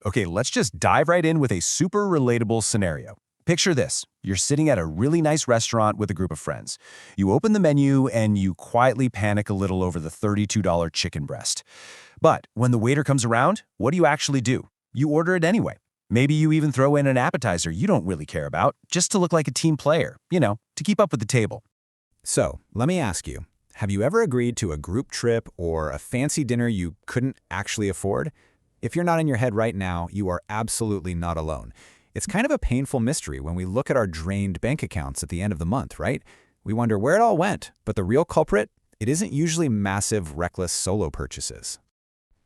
Okay, let's just dive right in with a super relatable scenario. Picture this. You're sitting at a really nice restaurant with a group of friends. You open the menu and you quietly panic a little over the $32 chicken breast. But when the waiter comes around, what do you actually do? You order it anyway. Maybe you even throw in an appetizer you don't really care about, just to look like a team player, to keep up with the table. So, let me ask you, have you ever agreed to a group trip or a fancy dinner you couldn't actually afford? If you're not in your head right now, you are absolutely not alone. It's kind of a painful mystery when we look at our drained bank accounts at the end of the month, right? We wonder where it all went, but the real culprit? It isn't usually massive, reckless solo purchases.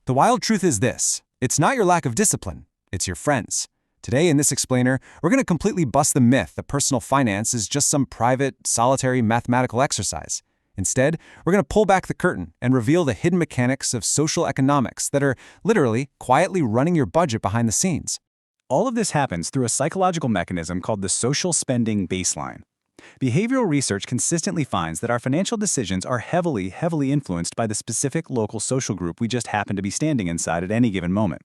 The wild truth is this. It's not your lack of discipline. It's your friends. Today in this explainer, we're going to completely bust the myth that personal finance is just some private, solitary mathematical exercise. Instead, we're going to pull back the curtain and reveal the hidden mechanics of social economics that are literally quietly running your budget behind the scenes. All of this happens through a psychological mechanism called the social spending baseline. Behavioral research consistently finds that our financial decisions are heavily influenced by the specific local social group we just happen to be standing inside at any given moment.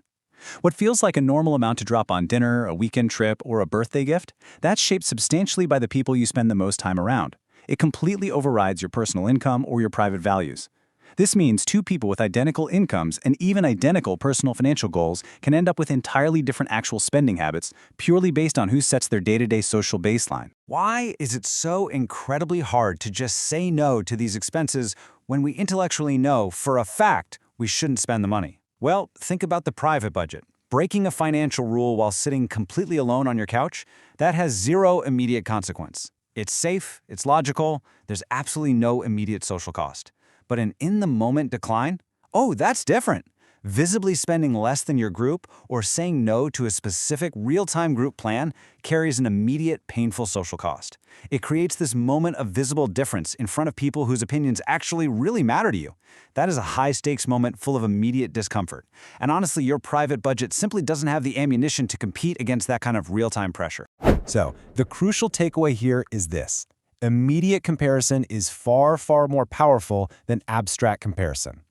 What feels like a normal amount to drop on dinner, a weekend trip, or a birthday gift, that's shaped substantially by the people you spend the most time around. It completely overrides your personal income or your private values. This means two people with identical incomes and even identical personal financial goals can end up with entirely different actual spending habits purely based on who sets their day-to-day social baseline. Why is it so incredibly hard to just say no to these expenses when we intellectually know for a fact we shouldn't spend the money? Well, think about the private budget. Breaking a financial rule while sitting completely alone on your couch, that has zero immediate consequence. It's safe, it's logical, there's absolutely no immediate social cost. But an in-the-moment decline? Oh, that's different. Visibly spending less than your group or saying no to a specific real-time group plan carries an immediate, painful social cost. It creates this moment of visible difference in front of people whose opinions actually really matter to you. That is a high-stakes moment full of immediate discomfort. And honestly, your private budget simply doesn't have the ammunition to compete against that kind of real-time pressure. So, the crucial takeaway here is this. Immediate comparison is far more powerful than abstract comparison.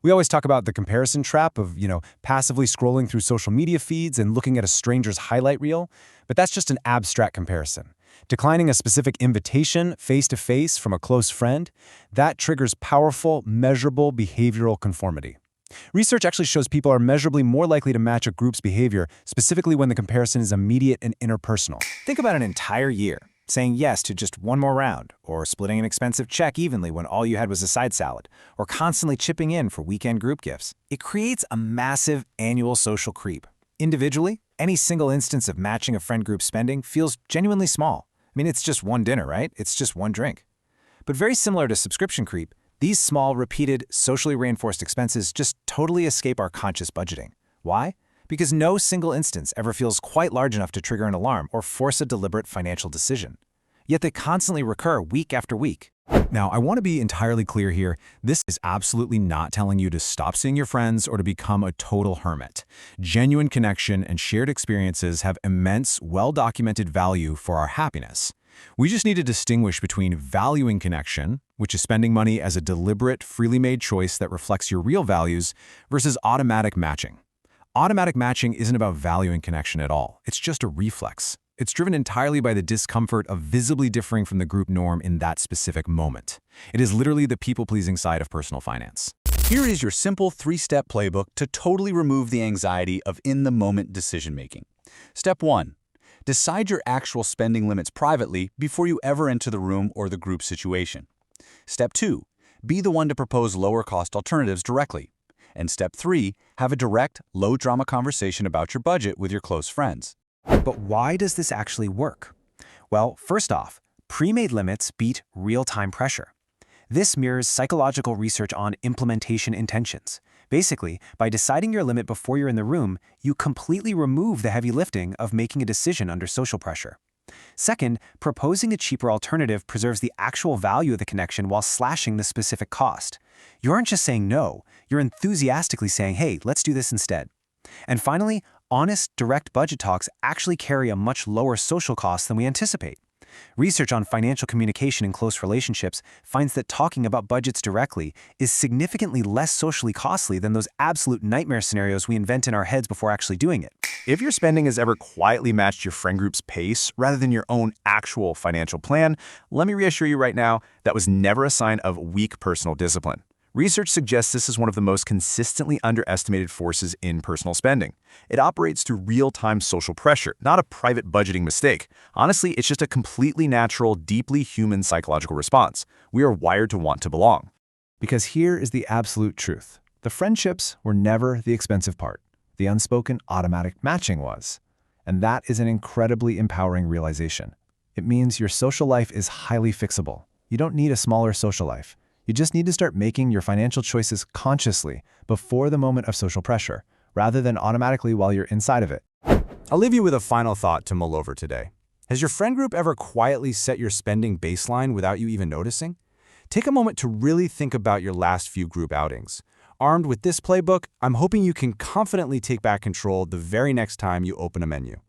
We always talk about the comparison trap of, passively scrolling through social media feeds and looking at a stranger's highlight reel, but that's just an abstract comparison. Declining a specific invitation face-to-face from a close friend, that triggers powerful, measurable behavioral conformity. Research actually shows people are measurably more likely to match a group's behavior, specifically when the comparison is immediate and interpersonal. Think about an entire year, saying yes to just one more round, or splitting an expensive check evenly when all you had was a side salad, or constantly chipping in for weekend group gifts. It creates a massive annual social creep. Individually, any single instance of matching a friend group spending feels genuinely small. It's just one dinner, right? It's just one drink. But very similar to subscription creep, these small, repeated, socially reinforced expenses just totally escape our conscious budgeting. Why? Because no single instance ever feels quite large enough to trigger an alarm or force a deliberate financial decision. Yet they constantly recur week after week. Now, I want to be entirely clear here. This is absolutely not telling you to stop seeing your friends or to become a total hermit. Genuine connection and shared experiences have immense, well-documented value for our happiness. We just need to distinguish between valuing connection, which is spending money as a deliberate, freely made choice that reflects your real values, versus automatic matching. Automatic matching isn't about valuing connection at all. It's just a reflex. It's driven entirely by the discomfort of visibly differing from the group norm in that specific moment. It is literally the people-pleasing side of personal finance. Here is your simple 3-step playbook to totally remove the anxiety of in-the-moment decision-making. Step 1. Decide your actual spending limits privately before you ever enter the room or the group situation. Step 2. Be the one to propose lower-cost alternatives directly. And Step 3. Have a direct, low-drama conversation about your budget with your close friends. But why does this actually work? Well, first off, pre-made limits beat real-time pressure. This mirrors psychological research on implementation intentions. Basically, by deciding your limit before you're in the room, you completely remove the heavy lifting of making a decision under social pressure. Second, proposing a cheaper alternative preserves the actual value of the connection while slashing the specific cost. You aren't just saying no, you're enthusiastically saying, hey, let's do this instead. And finally, honest, direct budget talks actually carry a much lower social cost than we anticipate. Research on financial communication in close relationships finds that talking about budgets directly is significantly less socially costly than those absolute nightmare scenarios we invent in our heads before actually doing it. If your spending has ever quietly matched your friend group's pace rather than your own actual financial plan, let me reassure you right now, that was never a sign of weak personal discipline. Research suggests this is one of the most consistently underestimated forces in personal spending. It operates through real-time social pressure, not a private budgeting mistake. Honestly, it's just a completely natural, deeply human psychological response. We are wired to want to belong. Because here is the absolute truth. The friendships were never the expensive part. The unspoken automatic matching was. And that is an incredibly empowering realization. It means your social life is highly fixable. You don't need a smaller social life. You just need to start making your financial choices consciously before the moment of social pressure, rather than automatically while you're inside of it. I'll leave you with a final thought to mull over today. Has your friend group ever quietly set your spending baseline without you even noticing? Take a moment to really think about your last few group outings. Armed with this playbook, I'm hoping you can confidently take back control the very next time you open a menu.